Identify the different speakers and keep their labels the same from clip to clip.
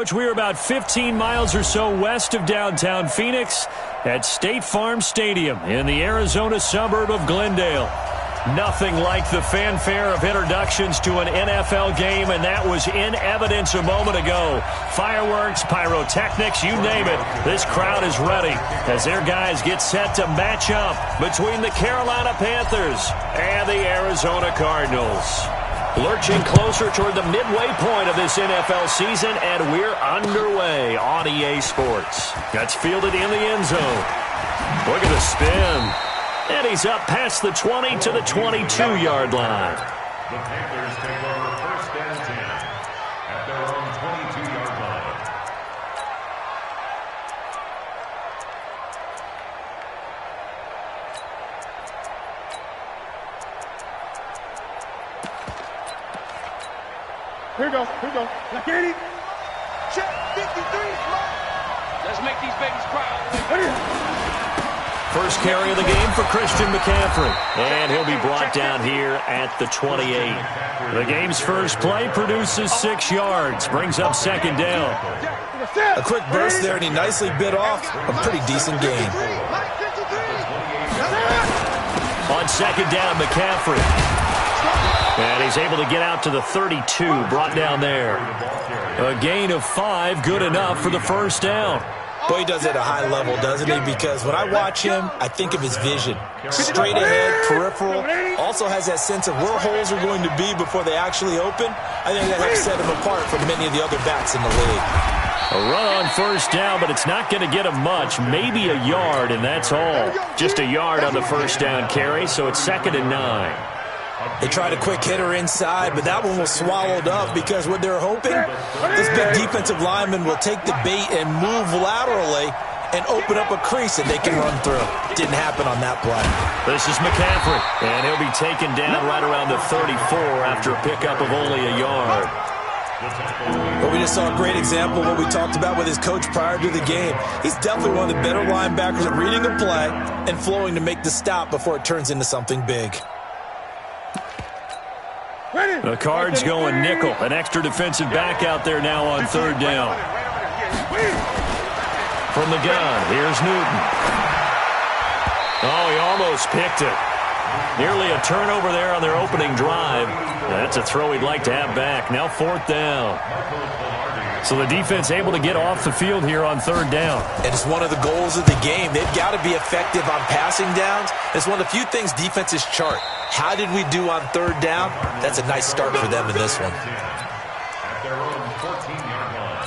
Speaker 1: We're about 15 miles or so west of downtown Phoenix at State Farm Stadium in the Arizona suburb of Glendale. Nothing like the fanfare of introductions to an NFL game, and that was in evidence a moment ago. Fireworks, pyrotechnics, you name it. This crowd is ready as their guys get set to match up between the Carolina Panthers and the Arizona Cardinals. Lurching closer toward the midway point of this NFL season, and we're underway on EA Sports. That's fielded in the end zone. Look at the spin. And he's up past the 20 to the 22-yard line.
Speaker 2: The Panthers take over first and 10 at their own 22-yard line.
Speaker 3: Here we go. Like 80. Check, 53.
Speaker 4: Let's make these babies proud.
Speaker 1: First carry of the game for Christian McCaffrey. And he'll be brought down here at the 28. The game's first play produces 6 yards. Brings up second down.
Speaker 5: A quick burst there, and he nicely bit off a pretty decent gain.
Speaker 1: On second down, McCaffrey. And he's able to get out to the 32, brought down there. A gain of 5, good enough for the first down.
Speaker 5: Boy, he does it at a high level, doesn't he? Because when I watch him, I think of his vision. Straight ahead, peripheral. Also has that sense of where holes are going to be before they actually open. I think that helps set him apart from many of the other backs in the league.
Speaker 1: A run on first down, but it's not going to get him much. Maybe a yard, and that's all. Just a yard on the first down carry, so it's 2nd and 9.
Speaker 5: They tried a quick hitter inside, but that one was swallowed up because what they're hoping, this big defensive lineman will take the bait and move laterally and open up a crease that they can run through. Didn't happen on that play.
Speaker 1: This is McCaffrey, and he'll be taken down right around the 34 after a pickup of only a yard.
Speaker 5: Well, we just saw a great example of what we talked about with his coach prior to the game. He's definitely one of the better linebackers at reading a play and flowing to make the stop before it turns into something big.
Speaker 1: The Cards going nickel. An extra defensive back out there now on third down. From the gun, here's Newton. Oh, he almost picked it. Nearly a turnover there on their opening drive. That's a throw he'd like to have back. Now 4th down. So the defense able to get off the field here on third down.
Speaker 5: And it's one of the goals of the game. They've got to be effective on passing downs. It's one of the few things defenses chart. How did we do on third down? That's a nice start for them in this one.
Speaker 2: At their own 14-yard line.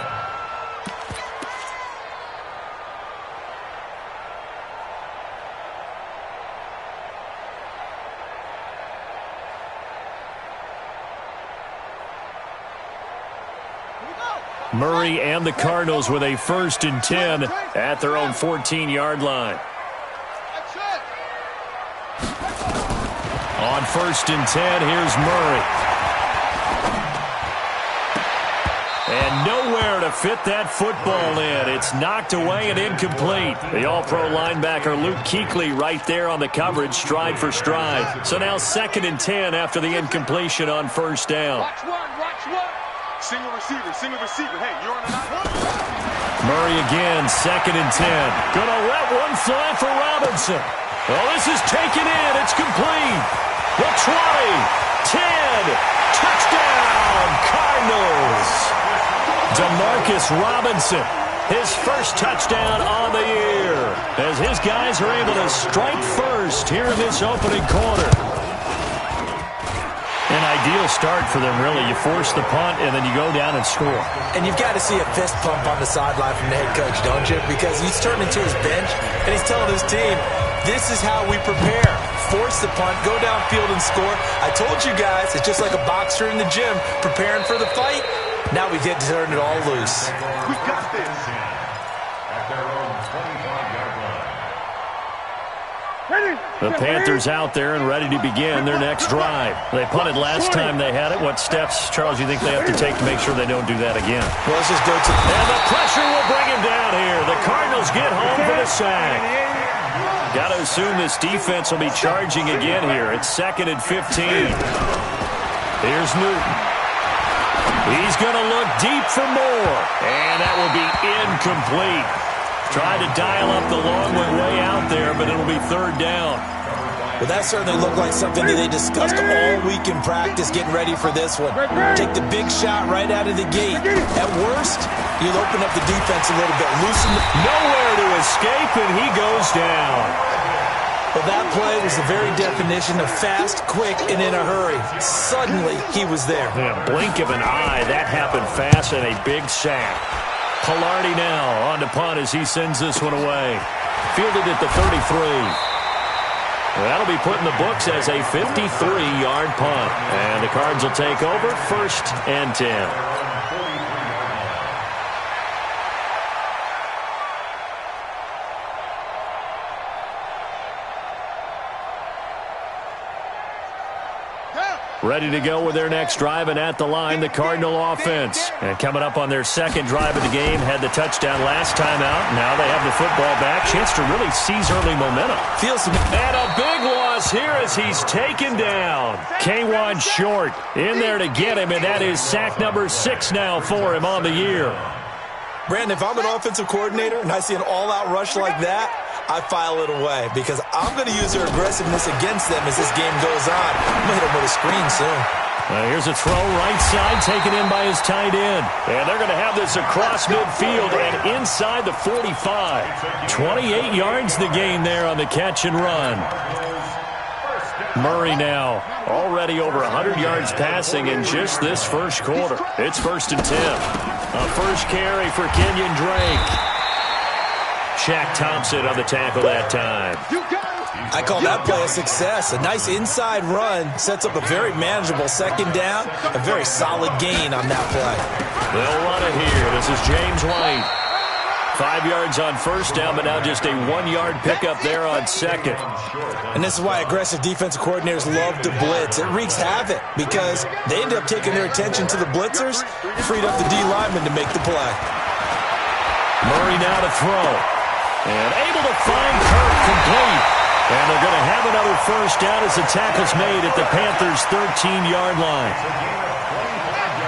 Speaker 1: Murray and the Cardinals with a 1st and 10 at their own 14-yard line. On 1st and 10, here's Murray. And nowhere to fit that football in. It's knocked away and incomplete. The All-Pro linebacker Luke Kuechly right there on the coverage, stride for stride. So now 2nd and 10 after the incompletion on first down.
Speaker 4: Watch one.
Speaker 3: Single receiver. Hey, you're on the line.
Speaker 1: Murray again, 2nd and 10. Gonna let one fly for Robinson. Well, this is taken in. It's complete. The 20, 10, touchdown, Cardinals. Demarcus Robinson, his first touchdown on the year, as his guys are able to strike first here in this opening quarter. An ideal start for them, really. You force the punt, and then you go down and score.
Speaker 5: And you've got to see a fist pump on the sideline from the head coach, don't you? Because he's turning to his bench, and he's telling his team, this is how we prepare. Force the punt, go downfield and score. I told you guys, it's just like a boxer in the gym preparing for the fight. Now we get to turn it all loose.
Speaker 3: We got this.
Speaker 2: At their own 25-yard line.
Speaker 1: The Panthers out there and ready to begin their next drive. They punted last time they had it. What steps, Charles, you think they have to take to make sure they don't do that again?
Speaker 5: Well, let's just go to...
Speaker 1: And the pressure will bring him down here. The Cardinals get home for the sack. Got to assume this defense will be charging again here. It's 2nd and 15. Here's Newton. He's going to look deep for more. And that will be incomplete. Tried to dial up the long way out there, but it'll be third down.
Speaker 5: Well, that certainly looked like something that they discussed all week in practice getting ready for this one. Take the big shot right out of the gate. At worst, you'll open up the defense a little bit. Loosen the...
Speaker 1: Nowhere to escape, and he goes down.
Speaker 5: Well, that play was the very definition of fast, quick, and in a hurry. Suddenly, he was there.
Speaker 1: Yeah, blink of an eye. That happened fast and a big sack. Pilardi now on to punt as he sends this one away. Fielded at the 33. That'll be put in the books as a 53-yard punt. And the Cards will take over, 1st and 10. Ready to go with their next drive, and at the line, the Cardinal offense. And coming up on their second drive of the game, had the touchdown last time out. Now they have the football back. Chance to really seize early momentum. And a big loss here as he's taken down. K1 short in there to get him, and that is sack number 6 now for him on the year.
Speaker 5: Brandon, if I'm an offensive coordinator and I see an all-out rush like that, I file it away because I'm going to use their aggressiveness against them as this game goes on. I'm going to hit them with a screen soon.
Speaker 1: Here's a throw right side taken in by his tight end. And they're going to have this across midfield and inside the 45. 28 yards the gain there on the catch and run. Murray now already over 100 yards passing in just this first quarter. It's 1st and 10. A first carry for Kenyon Drake. Shaq Thompson on the tackle that time.
Speaker 5: I call that play a success. A nice inside run sets up a very manageable second down. A very solid gain on that play.
Speaker 1: They'll run it here. This is James White. 5 yards on first down, but now just a 1-yard pickup there on second.
Speaker 5: And this is why aggressive defensive coordinators love to blitz. It wreaks havoc because they end up taking their attention to the blitzers, freed up the D lineman to make the play.
Speaker 1: Murray now to throw. And able to find Kirk complete. And they're going to have another first down as the tackle's made at the Panthers' 13-yard line.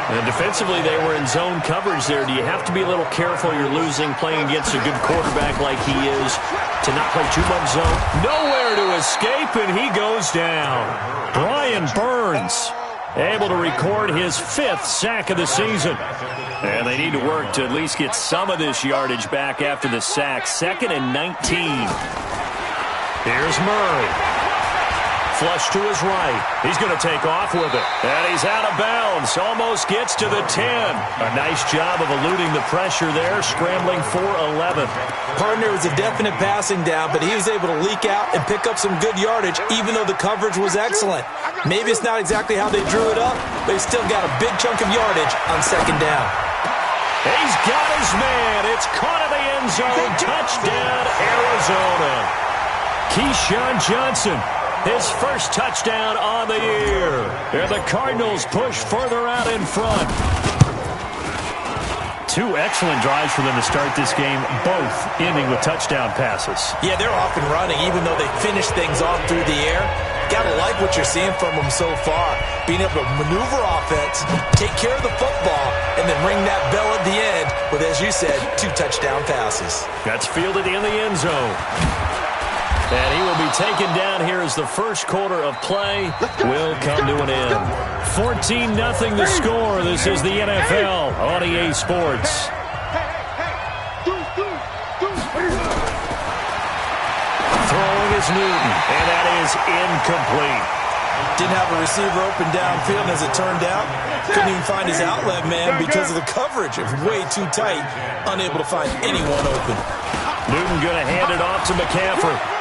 Speaker 1: And defensively, they were in zone coverage there. Do you have to be a little careful you're losing playing against a good quarterback like he is to not play too much zone? Nowhere to escape, and he goes down. Brian Burns able to record his 5th sack of the season. And they need to work to at least get some of this yardage back after the sack. 2nd and 19. Here's Murray. Flush to his right. He's going to take off with it. And he's out of bounds. Almost gets to the 10. A nice job of eluding the pressure there, scrambling for 11.
Speaker 5: Partner was a definite passing down, but he was able to leak out and pick up some good yardage, even though the coverage was excellent. Maybe it's not exactly how they drew it up, but he still got a big chunk of yardage on second down.
Speaker 1: He's got his man. It's caught in the end zone. Touchdown, Arizona. Keyshawn Johnson, his first touchdown on the year. And the Cardinals push further out in front. 2 excellent drives for them to start this game, both ending with touchdown passes.
Speaker 5: Yeah, they're off and running, even though they finished things off through the air. Gotta like what you're seeing from them so far. Being able to maneuver offense, take care of the football, and then ring that bell at the end with, as you said, 2 touchdown passes.
Speaker 1: That's fielded in the end zone. And he will be taken down here as the first quarter of play will come to an end. 14-0 the score. This is the NFL on EA Sports. Throwing is Newton, and that is incomplete.
Speaker 5: Didn't have a receiver open downfield, as it turned out. Couldn't even find his outlet man because of the coverage. It was way too tight. Unable to find anyone open.
Speaker 1: Newton going to hand it off to McCaffrey.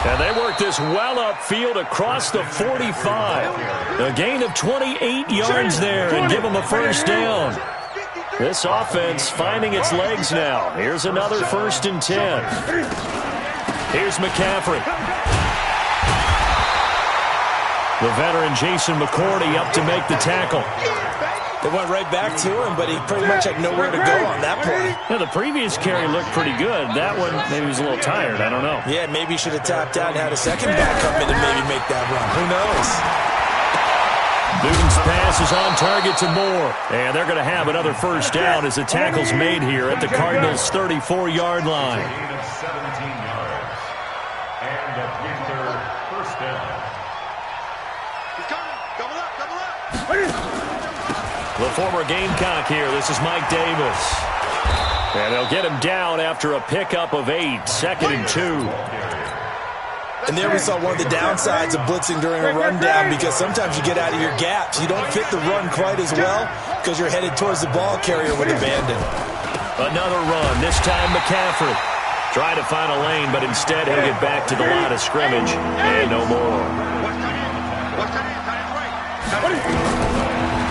Speaker 1: And they work this well upfield across the 45. A gain of 28 yards there and give them a first down. This offense finding its legs now. Here's another 1st and 10. Here's McCaffrey. The veteran Jason McCourty up to make the tackle.
Speaker 5: They went right back to him, but he pretty much had nowhere to go on that play.
Speaker 1: Yeah, the previous carry looked pretty good. That one, maybe he was a little tired. I don't know.
Speaker 5: Yeah, maybe he should have tapped out and had a second back come in and maybe make that run. Who knows?
Speaker 1: Newton's pass is on target to Moore. And they're going to have another first down as the tackle's made here at the Cardinals' 34-yard line.
Speaker 2: Gain of 17 yards. And a Panther first down.
Speaker 3: He's coming. Double up.
Speaker 1: The former Gamecock here. This is Mike Davis. And they'll get him down after a pickup of 8, 2nd and 2.
Speaker 5: And there we saw one of the downsides of blitzing during a rundown, because sometimes you get out of your gaps. You don't fit the run quite as well because you're headed towards the ball carrier with abandon.
Speaker 1: Another run, this time McCaffrey. Trying to find a lane, but instead he'll get back to the line of scrimmage and no more.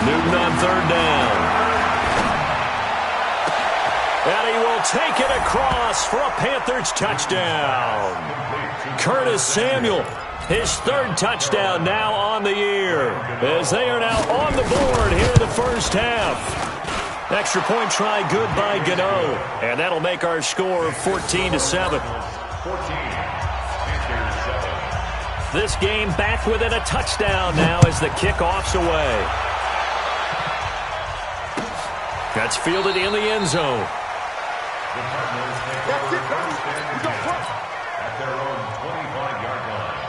Speaker 1: Newton on 3rd down. And he will take it across for a Panthers touchdown. Curtis Samuel, his 3rd touchdown now on the year, as they are now on the board here in the first half. Extra point try good by Gano, and that'll make our score 14-7. This game back within a touchdown now as the kickoff's away. That's fielded in the end zone.
Speaker 2: The Cardinals take over first and 10 at their own 25-yard line.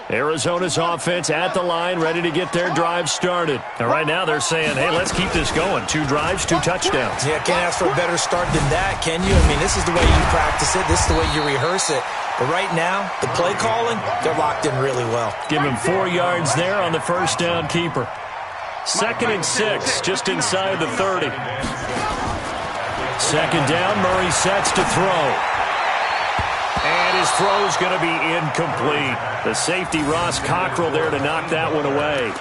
Speaker 1: Arizona's offense at the line, ready to get their drive started. And right now they're saying, hey, let's keep this going. 2 drives, 2 touchdowns.
Speaker 5: Yeah, can't ask for a better start than that, can you? I mean, this is the way you practice it. This is the way you rehearse it. But right now, the play calling, they're locked in really well.
Speaker 1: Give him 4 yards there on the first down keeper. 2nd and 6, just inside the 30. 2nd down, Murray sets to throw. And his throw is going to be incomplete. The safety, Ross Cockrell, there to knock that one away.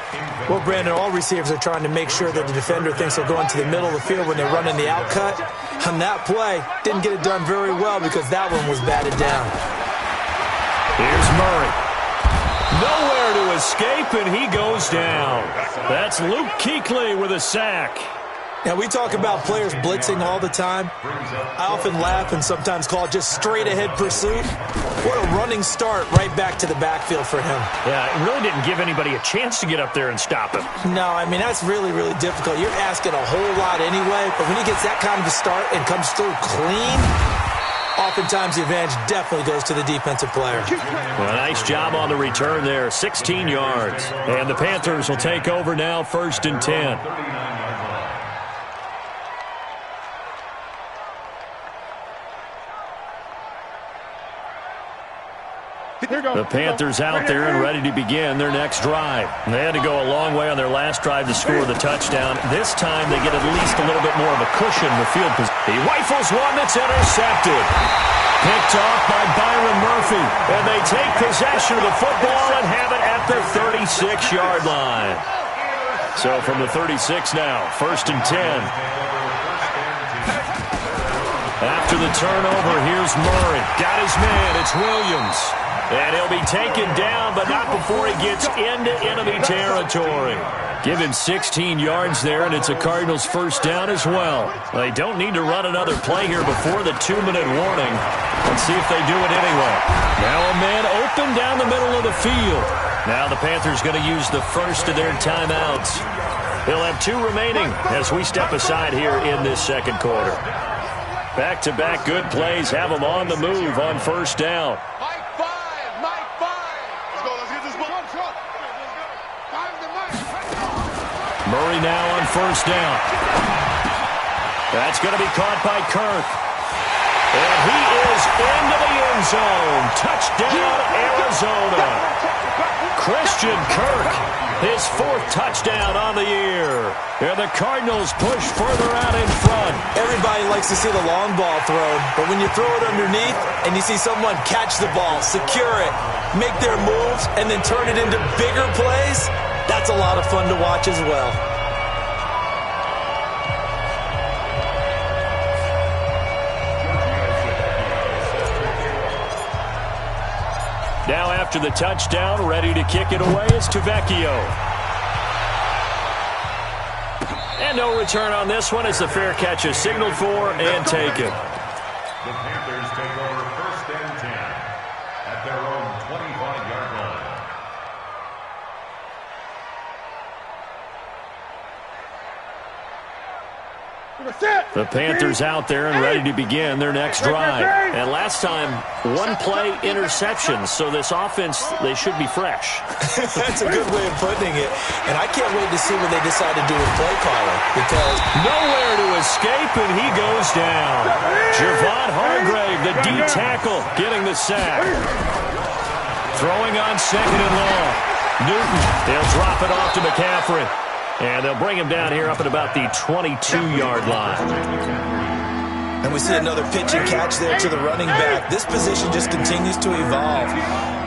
Speaker 5: Well, Brandon, all receivers are trying to make sure that the defender thinks they'll go into the middle of the field when they run in the outcut. On that play, didn't get it done very well because that one was batted down.
Speaker 1: Here's Murray. Nowhere to escape, and he goes down. That's Luke Kuechly with a sack.
Speaker 5: Now, we talk about players blitzing all the time. I often laugh and sometimes call it just straight-ahead pursuit. What a running start right back to the backfield for him.
Speaker 1: Yeah, it really didn't give anybody a chance to get up there and stop him.
Speaker 5: No, I mean, that's really, really difficult. You're asking a whole lot anyway, but when he gets that kind of a start and comes through clean, oftentimes the advantage definitely goes to the defensive player.
Speaker 1: Well, nice job on the return there, 16 yards. And the Panthers will take over now, 1st and 10. The Panthers out there and ready to begin their next drive. They had to go a long way on their last drive to score the touchdown. This time they get at least a little bit more of a cushion with field position. He rifles one that's intercepted. Picked off by Byron Murphy. And they take possession of the football and have it at the 36-yard line. So from the 36 now, 1st and 10. After the turnover, here's Murray. Got his man. It's Williams. And he'll be taken down, but not before he gets into enemy territory. Give him 16 yards there, and it's a Cardinals first down as well. They don't need to run another play here before the 2-minute warning. Let's see if they do it anyway. Now a man open down the middle of the field. Now the Panthers going to use the first of their timeouts. They'll have 2 remaining as we step aside here in this 2nd quarter. Back-to-back good plays have them on the move on first down. Murray now on first down. That's going to be caught by Kirk. And he is into the end zone. Touchdown, Arizona. Christian Kirk, his 4th touchdown on the year. And the Cardinals push further out in front.
Speaker 5: Everybody likes to see the long ball thrown, but when you throw it underneath and you see someone catch the ball, secure it, make their moves, and then turn it into bigger plays, that's a lot of fun to watch as well.
Speaker 1: Now after the touchdown, ready to kick it away is Tavecchio. And no return on this one as the fair catch is signaled for and taken.
Speaker 2: The Panthers take over 1st and 10 at their own 25-yard line.
Speaker 1: The Panthers out there and ready to begin their next drive. And last time, one-play interceptions, so this offense, they should be fresh.
Speaker 5: That's a good way of putting it. And I can't wait to see what they decide to do with play calling, because
Speaker 1: nowhere to escape, and he goes down. Javon Hargrave, the D tackle, getting the sack. Throwing on 2nd and long. Newton, they'll drop it off to McCaffrey. And they'll bring him down here up at about the 22-yard line.
Speaker 5: And we see another pitch and catch there to the running back. This position just continues to evolve.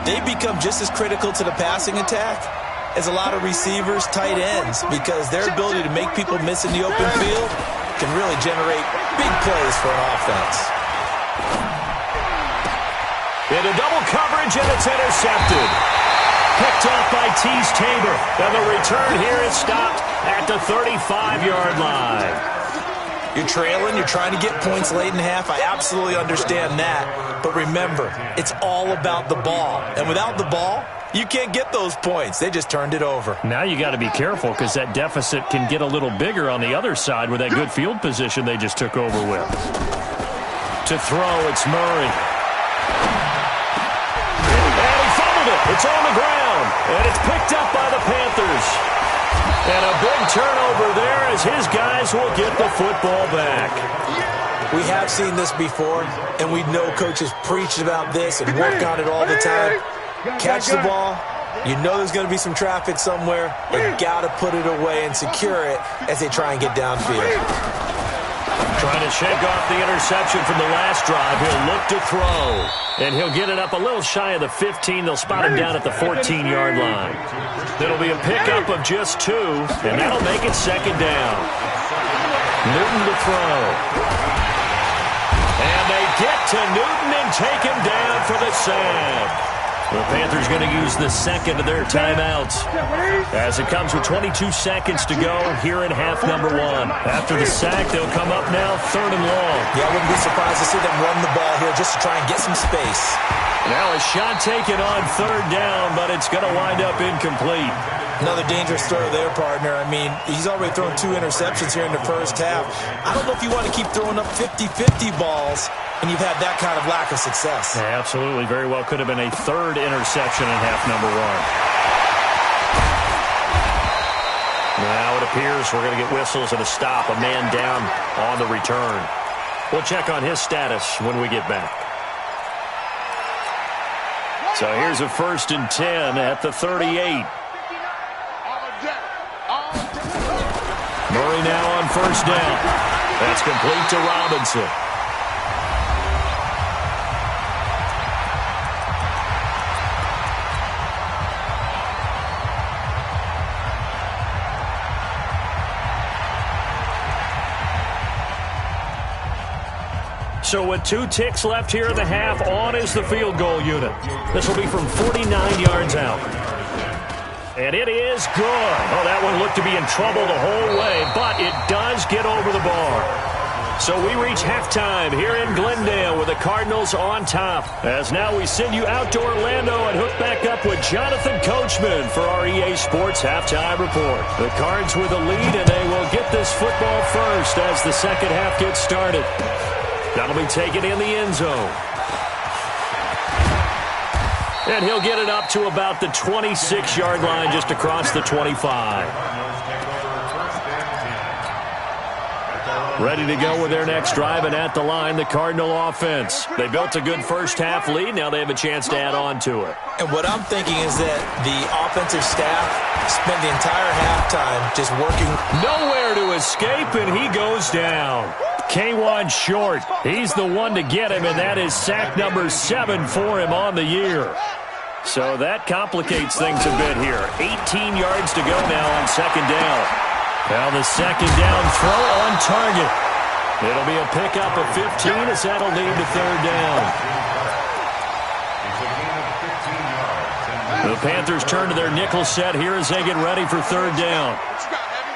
Speaker 5: They become just as critical to the passing attack as a lot of receivers, tight ends, because their ability to make people miss in the open field can really generate big plays for an offense.
Speaker 1: Into double coverage, and it's intercepted. Picked off by Tease Tabor. And the return here is stopped at the 35-yard line.
Speaker 5: You're trailing. You're trying to get points late in half. I absolutely understand that. But remember, it's all about the ball. And without the ball, you can't get those points. They just turned it over.
Speaker 1: Now you got to be careful because that deficit can get a little bigger on the other side with that good field position they just took over with. To throw, it's Murray. It's on the ground, and it's picked up by the Panthers. And a big turnover there as his guys will get the football back.
Speaker 5: We have seen this before, and we know coaches preach about this and work on it all the time. Catch the ball. You know there's going to be some traffic somewhere. They've got to put it away and secure it as they try and get downfield.
Speaker 1: Trying to shake off the interception from the last drive. He'll look to throw. And he'll get it up a little shy of the 15. They'll spot him down at the 14-yard line. It'll be a pickup of just 2, and that'll make it 2nd down. Newton to throw. And they get to Newton and take him down for the sack. The Panthers going to use the second of their timeouts as it comes with 22 seconds to go here in half number 1. After the sack, they'll come up now 3rd and long.
Speaker 5: Yeah, I wouldn't be surprised to see them run the ball here just to try and get some space.
Speaker 1: Now a shot taken on 3rd down, but it's going to wind up incomplete.
Speaker 5: Another dangerous throw there, partner. I mean, he's already thrown 2 interceptions here in the first half. I don't know if you want to keep throwing up 50-50 balls and you've had that kind of lack of success.
Speaker 1: Yeah, absolutely. Very well could have been a 3rd interception in half number 1. Now it appears we're going to get whistles and a stop. A man down on the return. We'll check on his status when we get back. So here's a 1st and 10 at the 38. Murray now on 1st down. That's complete to Robinson. So with 2 ticks left here in the half, on is the field goal unit. This will be from 49 yards out. And it is good. Oh, that one looked to be in trouble the whole way, but it does get over the bar. So we reach halftime here in Glendale with the Cardinals on top. As now we send you out to Orlando and hook back up with Jonathan Coachman for our EA Sports Halftime Report. The Cards with a lead, and they will get this football first as the second half gets started. That'll be taken in the end zone. And he'll get it up to about the 26-yard line just across the 25. Ready to go with their next drive, and at the line, the Cardinal offense. They built a good first half lead. Now they have a chance to add on to it.
Speaker 5: And what I'm thinking is that the offensive staff spent the entire halftime just working.
Speaker 1: Nowhere to escape, and he goes down. K1 Short, he's the one to get him, and that is sack number 7 for him on the year. So that complicates things a bit here. 18 yards to go now on 2nd down. Now the 2nd down throw on target. It'll be a pickup of 15 as that'll lead to 3rd down. The Panthers turn to their nickel set here as they get ready for 3rd down.
Speaker 4: What you got, Heavy?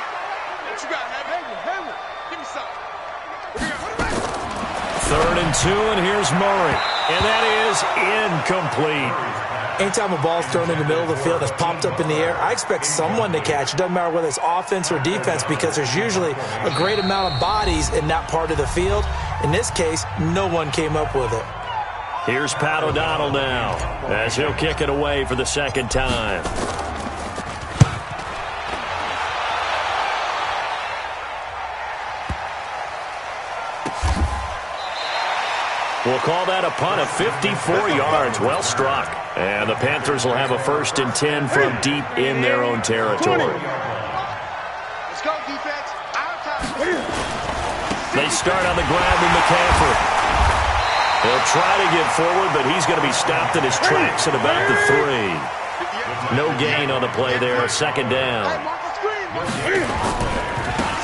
Speaker 4: What you got, Heavy?
Speaker 1: 3rd and 2, and here's Murray. And that is incomplete.
Speaker 5: Anytime a ball's thrown in the middle of the field that's popped up in the air, I expect someone to catch. It doesn't matter whether it's offense or defense because there's usually a great amount of bodies in that part of the field. In this case, no one came up with it.
Speaker 1: Here's Pat O'Donnell now as he'll kick it away for the second time. We'll call that a punt of 54 yards. Well struck. And the Panthers will have a 1st and 10 from deep in their own territory.
Speaker 3: Let's go, defense. Our time.
Speaker 1: They start on the ground with McCaffrey. He'll try to get forward, but he's going to be stopped in his tracks at about the 3. No gain on the play there. 2nd down.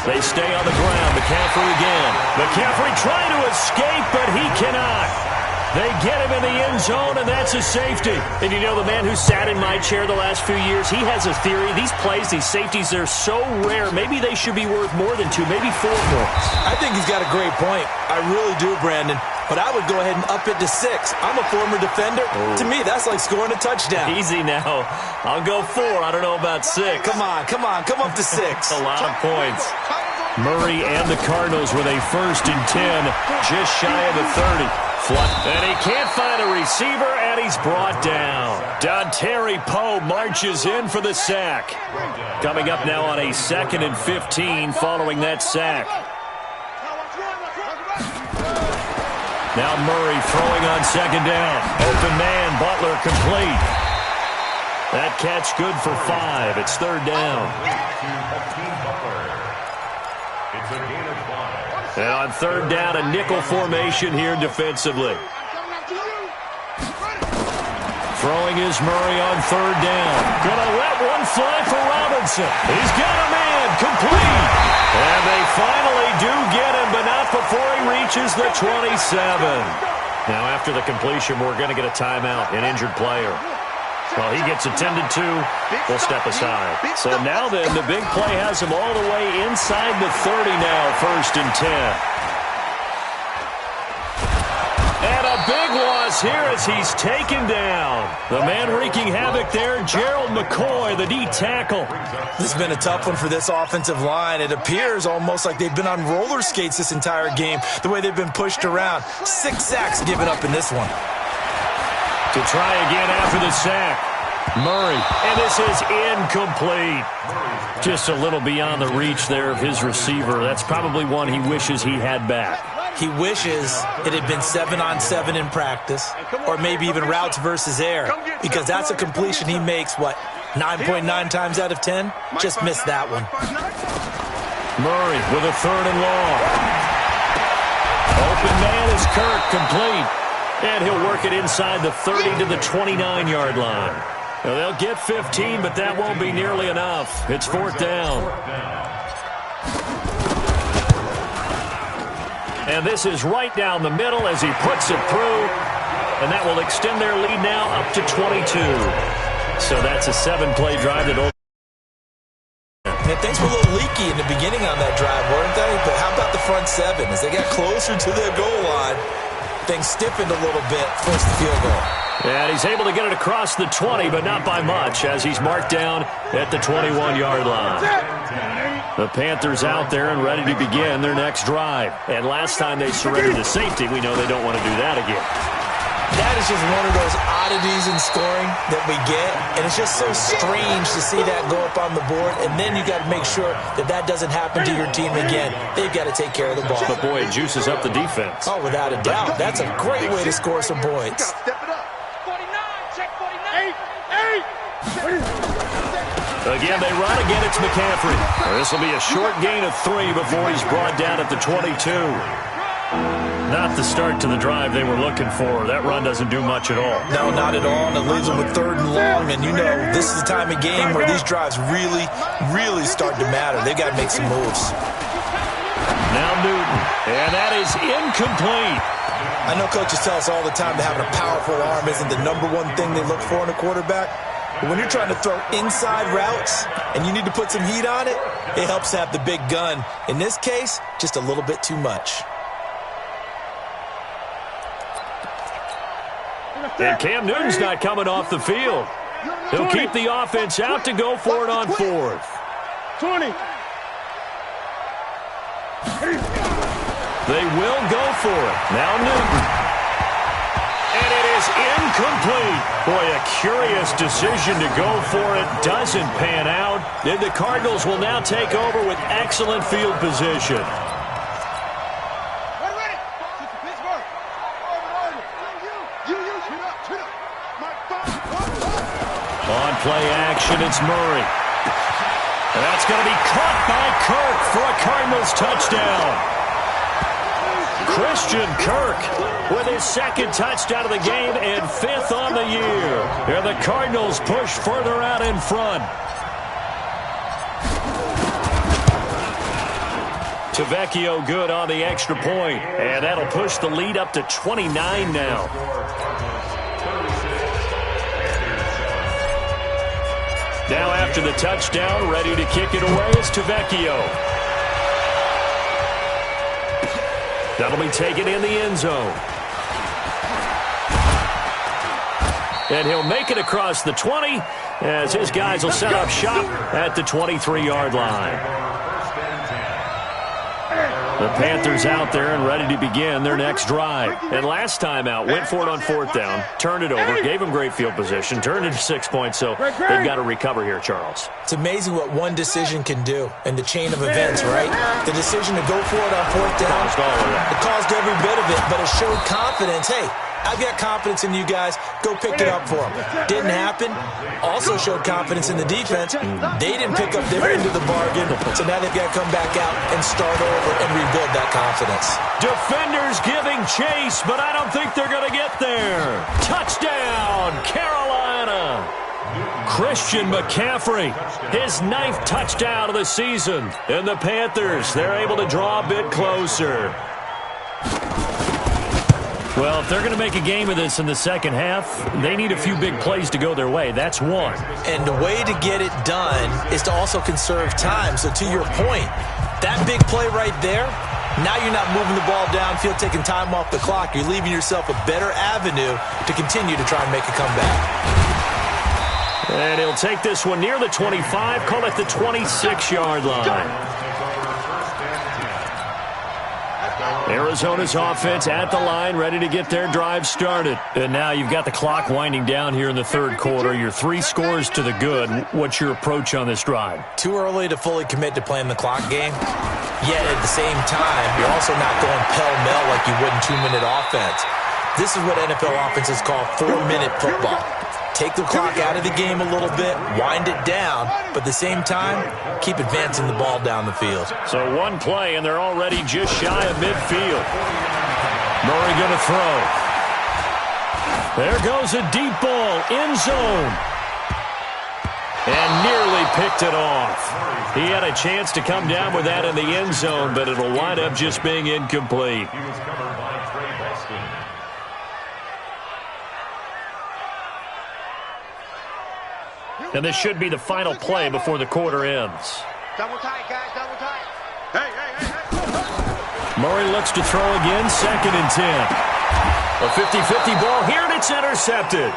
Speaker 1: They stay on the ground. McCaffrey again. McCaffrey trying to escape, but he cannot. They get him in the end zone, and that's a safety. And you know, the man who sat in my chair the last few years, he has a theory. These plays, these safeties, they're so rare. Maybe they should be worth more than 2, maybe 4 points.
Speaker 5: I think he's got a great point. I really do, Brandon. But I would go ahead and up it to 6. I'm a former defender. Oh. To me, that's like scoring a touchdown.
Speaker 1: Easy now. I'll go 4. I don't know about 6.
Speaker 5: Come on. Come up to 6.
Speaker 1: A lot of points. Murray and the Cardinals with a 1st and 10, just shy of the 30. And he can't find a receiver, and he's brought down. Dontari Poe marches in for the sack. Coming up now on a 2nd and 15 following that sack. Now Murray throwing on 2nd down. Open man, Butler complete. That catch good for 5. It's 3rd down. And on 3rd down, a nickel formation here defensively. Throwing is Murray on 3rd down. Gonna let one fly for Robinson. He's got a man, complete. And they finally do get him, but not before he reaches the 27. Now after the completion, we're going to get a timeout, an injured player. Well, he gets attended to. We'll step aside. So now then, the big play has him all the way inside the 30 now, 1st and 10. And a big loss here as he's taken down. The man wreaking havoc there, Gerald McCoy, the D tackle.
Speaker 5: This has been a tough one for this offensive line. It appears almost like they've been on roller skates this entire game, the way they've been pushed around. 6 sacks given up in this one.
Speaker 1: To try again after the sack. Murray, and this is incomplete. Just a little beyond the reach there of his receiver. That's probably one he wishes he had back.
Speaker 5: He wishes it had been 7-on-7 in practice, or maybe even routes versus air, because that's a completion he makes, 9.9 times out of 10? Just missed that one.
Speaker 1: Murray with a 3rd and long. Open man is Kirk, complete. And he'll work it inside the 30 to the 29-yard line. Now, they'll get 15, but that won't be nearly enough. It's 4th down. And this is right down the middle as he puts it through. And that will extend their lead now up to 22. So that's a 7-play drive that will...
Speaker 5: And things were a little leaky in the beginning on that drive, weren't they? But how about the front 7? As they got closer to the goal line, things stiffened a little bit, forced the field goal.
Speaker 1: And he's able to get it across the 20, but not by much, as he's marked down at the 21-yard line. The Panthers out there and ready to begin their next drive. And last time they surrendered to safety, we know they don't want to do that again.
Speaker 5: That is just one of those oddities in scoring that we get, and it's just so strange to see that go up on the board, and then you got to make sure that that doesn't happen to your team again. They've got to take care of the ball.
Speaker 1: But, boy, it juices up the defense.
Speaker 5: Oh, without a doubt. That's a great way to score some points.
Speaker 3: Step it up.
Speaker 4: 49, check 49.
Speaker 3: 8.
Speaker 1: Again, they run. Again, it's McCaffrey. This will be a short gain of 3 before he's brought down at the 22. Not the start to the drive they were looking for. That run doesn't do much at all.
Speaker 5: No, not at all. And it leaves them with 3rd and long. And you know, this is the time of game where these drives really, really start to matter. They've got to make some moves.
Speaker 1: Now Newton. And that is incomplete.
Speaker 5: I know coaches tell us all the time that having a powerful arm isn't the #1 thing they look for in a quarterback. But when you're trying to throw inside routes and you need to put some heat on it, it helps to have the big gun. In this case, just a little bit too much.
Speaker 1: And Cam Newton's not coming off the field. He'll keep the offense out to go for it on fourth.
Speaker 3: 20.
Speaker 1: They will go for it. Now Newton. And it is incomplete. Boy, a curious decision to go for it. Doesn't pan out. And the Cardinals will now take over with excellent field position. On play action, it's Murray. And that's going to be caught by Kirk for a Cardinals touchdown. Christian Kirk with his second touchdown of the game and fifth on the year. And the Cardinals push further out in front. Tavecchio good on the extra point. And that'll push the lead up to 29 now. Now after the touchdown, ready to kick it away is Tavecchio. That'll be taken in the end zone. And he'll make it across the 20 as his guys will set up shop at the 23-yard line. The Panthers out there and ready to begin their next drive. And last time out, went for it on fourth down, turned it over, gave them great field position, turned it to 6 points, so they've got to recover here, Charles.
Speaker 5: It's amazing what one decision can do in the chain of events, right? The decision to go for it on fourth down, it caused every bit of it, but it showed confidence. Hey, I've got confidence in you guys. Go pick it up for them. Didn't happen. Also showed confidence in the defense. They didn't pick up their end of the bargain, so now they've got to come back out and start over and rebuild that confidence.
Speaker 1: Defenders giving chase, but I don't think they're going to get there. Touchdown, Carolina. Christian McCaffrey, his 9th touchdown of the season. And the Panthers, they're able to draw a bit closer. Well, if they're going to make a game of this in the second half, they need a few big plays to go their way. That's one.
Speaker 5: And the way to get it done is to also conserve time. So to your point, that big play right there, now you're not moving the ball downfield, taking time off the clock. You're leaving yourself a better avenue to continue to try and make a comeback.
Speaker 1: And he'll take this one near the 25, call it the 26-yard line. Arizona's offense at the line, ready to get their drive started. And now you've got the clock winding down here in the third quarter. You're 3 scores to the good. What's your approach on this drive?
Speaker 5: Too early to fully commit to playing the clock game. Yet at the same time, you're also not going pell-mell like you would in 2-minute offense. This is what NFL offenses call 4-minute football. Take the clock out of the game a little bit, wind it down, but at the same time, keep advancing the ball down the field.
Speaker 1: So one play, and they're already just shy of midfield. Murray going to throw. There goes a deep ball, end zone. And nearly picked it off. He had a chance to come down with that in the end zone, but it'll wind up just being incomplete.
Speaker 2: He was covered by Trey Boston.
Speaker 1: And this should be the final play before the quarter ends.
Speaker 4: Double tight, guys, double tight.
Speaker 3: Hey.
Speaker 1: Murray looks to throw again, 2nd and 10. A 50-50 ball here, and it's intercepted.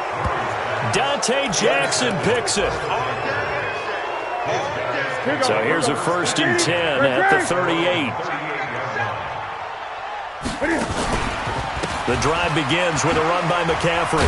Speaker 1: Dante Jackson picks it. So here's a 1st and 10 at the 38. The drive begins with a run by McCaffrey.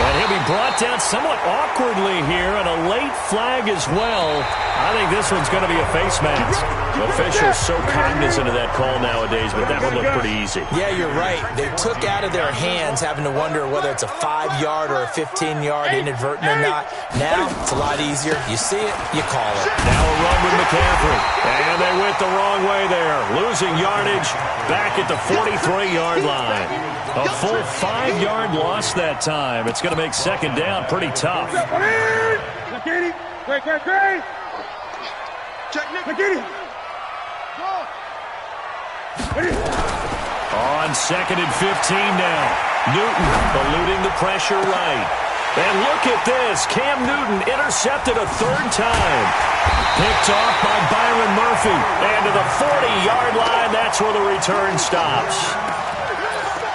Speaker 1: And he'll be brought down somewhat awkwardly here, and a late flag as well. I think this one's going to be a face mask. Officials so cognizant of that call nowadays, but that one looked pretty easy.
Speaker 5: Yeah, you're right. They took out of their hands having to wonder whether it's a 5-yard or a 15-yard inadvertent or not. Now, it's a lot easier. You see it, you call it.
Speaker 1: Now a run with McCaffrey. And they went the wrong way there. Losing yardage back at the 43-yard line. A full 5-yard loss that time. It's going to make 2nd down pretty tough.
Speaker 3: Great.
Speaker 1: On 2nd and 15 now. Newton eluding the pressure right. And look at this. Cam Newton intercepted a 3rd time. Picked off by Byron Murphy. And to the 40-yard line, that's where the return stops.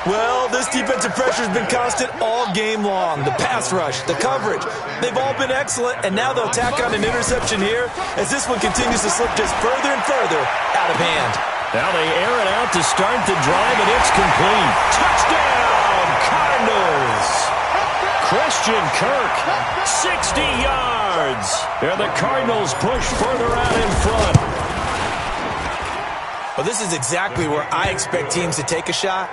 Speaker 5: Well, this defensive pressure has been constant all game long. The pass rush, the coverage, they've all been excellent, and now they'll tack on an interception here as this one continues to slip just further and further out of hand.
Speaker 1: Now they air it out to start the drive, and it's complete. Touchdown, Cardinals! Christian Kirk, 60 yards. And the Cardinals push further out in front.
Speaker 5: Well, this is exactly where I expect teams to take a shot.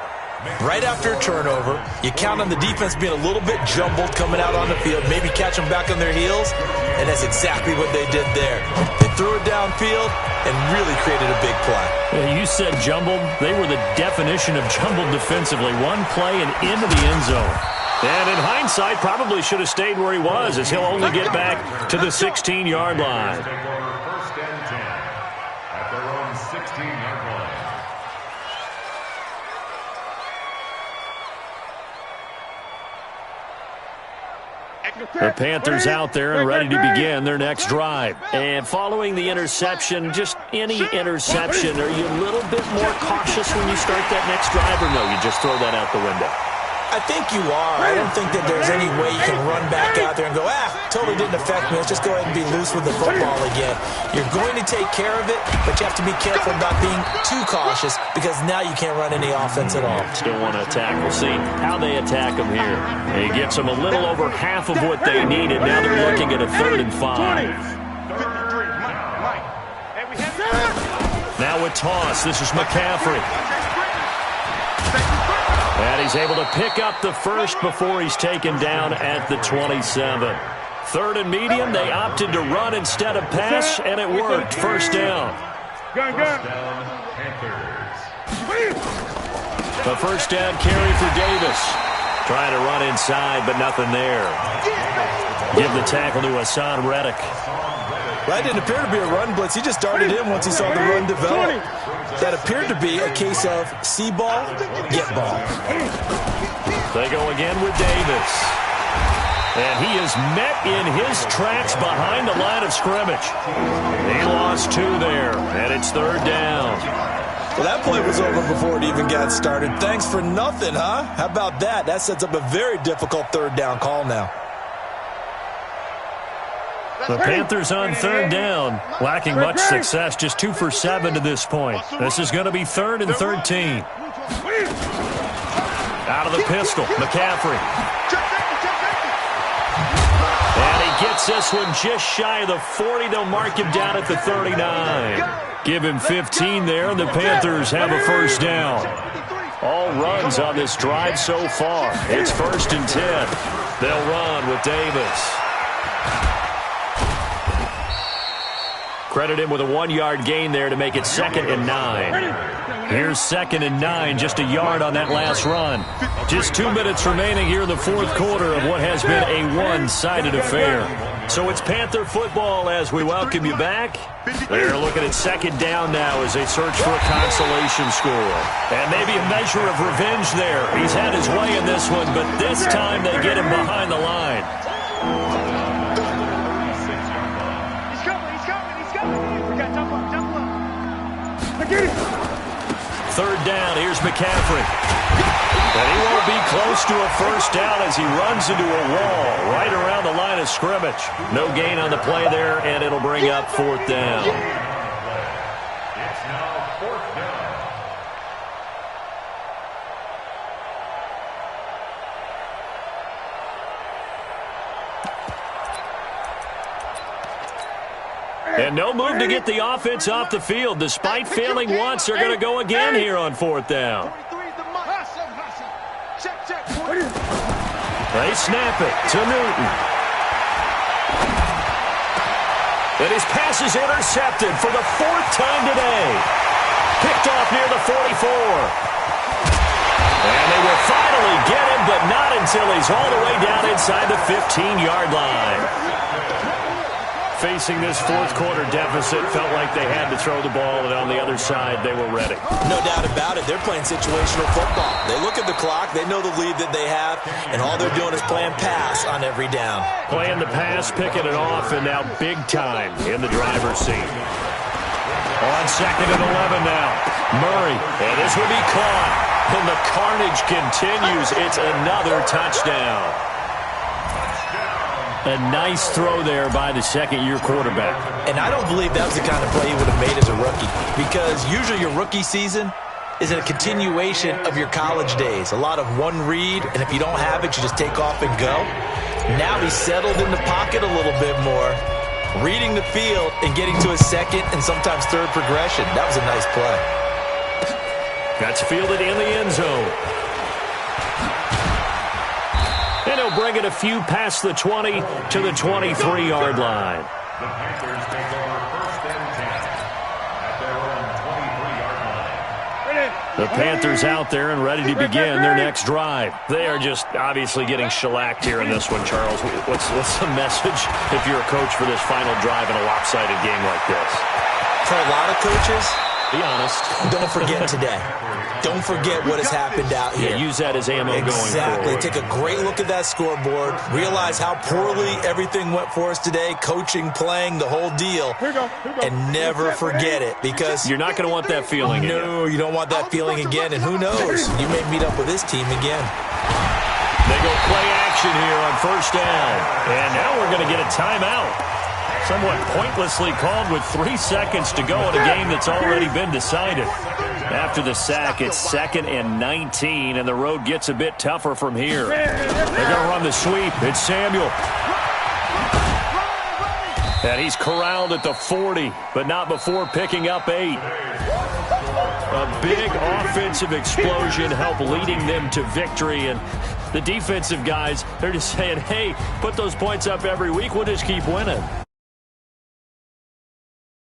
Speaker 5: Right after a turnover, you count on the defense being a little bit jumbled coming out on the field, maybe catch them back on their heels, and that's exactly what they did there. They threw it downfield and really created a big play.
Speaker 1: Yeah, you said jumbled. They were the definition of jumbled defensively. One play and into the end zone. And in hindsight, probably should have stayed where he was, as he'll only get back to the 16-yard line.
Speaker 2: First and 10 at their own 16-yard line.
Speaker 1: The Panthers out there and ready to begin their next drive. And following the interception, just any interception, are you a little bit more cautious when you start that next drive, or no, you just throw that out the window?
Speaker 5: I think you are. I don't think that there's any way you can run back out there and go, totally didn't affect me. Let's just go ahead and be loose with the football again. You're going to take care of it, but you have to be careful about being too cautious because now you can't run any offense at all.
Speaker 1: Still want to attack. We'll see how they attack them here. He gets them a little over half of what they needed. Now they're looking at a 3rd and 5. Now a toss. This is McCaffrey. And he's able to pick up the first before he's taken down at the 27. 3rd and medium, they opted to run instead of pass, and it worked. First down.
Speaker 2: First down, Panthers.
Speaker 1: The first down carry for Davis. Trying to run inside, but nothing there. Give the tackle to Hassan Reddick.
Speaker 5: That didn't appear to be a run blitz. He just darted in once he saw the run develop. That appeared to be a case of see ball, get ball.
Speaker 1: They go again with Davis. And he is met in his tracks behind the line of scrimmage. He lost 2 there, and it's 3rd down.
Speaker 5: Well, that play was over before it even got started. Thanks for nothing, huh? How about that? That sets up a very difficult 3rd down call now.
Speaker 1: The Panthers on 3rd down, lacking much success, just 2 for 7 to this point. This is going to be 3rd and 13. Out of the pistol, McCaffrey. And he gets this one just shy of the 40. They'll mark him down at the 39. Give him 15 there, and the Panthers have a first down. All runs on this drive so far. It's 1st and 10. They'll run with Davis. Credit him with a 1-yard gain there to make it 2nd and 9. Here's 2nd and 9, just a yard on that last run. Just 2 minutes remaining here in the 4th quarter of what has been a one-sided affair. So it's Panther football as we welcome you back. They're looking at 2nd down now as they search for a consolation score. And maybe a measure of revenge there. He's had his way in this one, but this time they get him behind the line. 3rd down, here's McCaffrey. And he won't be close to a first down as he runs into a wall right around the line of scrimmage. No gain on the play there, and it'll bring up 4th down.
Speaker 2: It's now 4th down.
Speaker 1: And no move to get the offense off the field. Despite failing once, they're going to go again here on 4th down. They snap it to Newton. And his pass is intercepted for the 4th time today. Picked off near the 44. And they will finally get him, but not until he's all the way down inside the 15-yard line. Facing this 4th quarter deficit, felt like they had to throw the ball, and on the other side, they were ready.
Speaker 5: No doubt about it. They're playing situational football. They look at the clock, they know the lead that they have, and all they're doing is playing pass on every down.
Speaker 1: Playing the pass, picking it off, and now big time in the driver's seat. On 2nd and 11 now. Murray, and this will be caught. And the carnage continues. It's another touchdown. A nice throw there by the second-year quarterback.
Speaker 5: And I don't believe that was the kind of play he would have made as a rookie, because usually your rookie season is a continuation of your college days. A lot of one read, and if you don't have it, you just take off and go. Now he's settled in the pocket a little bit more, reading the field and getting to his second and sometimes third progression. That was a nice play.
Speaker 1: That's fielded in the end zone. And he'll bring it a few past the 20 to the 23-yard line.
Speaker 2: The Panthers take over 1st and 10 at their own 23-yard line.
Speaker 1: The Panthers out there and ready to begin their next drive. They are just obviously getting shellacked here in this one, Charles. What's the message if you're a coach for this final drive in a lopsided game like this?
Speaker 5: For a lot of coaches,
Speaker 1: be honest.
Speaker 5: Don't forget today. Don't forget what has happened out here.
Speaker 1: Yeah, use that as ammo going forward.
Speaker 5: Exactly. Take a great look at that scoreboard. Realize how poorly everything went for us today. Coaching, playing, the whole deal. And never forget it, because
Speaker 1: you're not going to want that feeling again.
Speaker 5: No, you don't want that feeling again. And who knows? You may meet up with this team again.
Speaker 1: They go play action here on 1st down. And now we're going to get a timeout. Somewhat pointlessly called with 3 seconds to go in a game that's already been decided. After the sack, it's 2nd and 19, and the road gets a bit tougher from here. They're going to run the sweep. It's Samuel. And he's corralled at the 40, but not before picking up 8. A big offensive explosion helped leading them to victory, and the defensive guys, they're just saying, hey, put those points up every week, we'll just keep winning.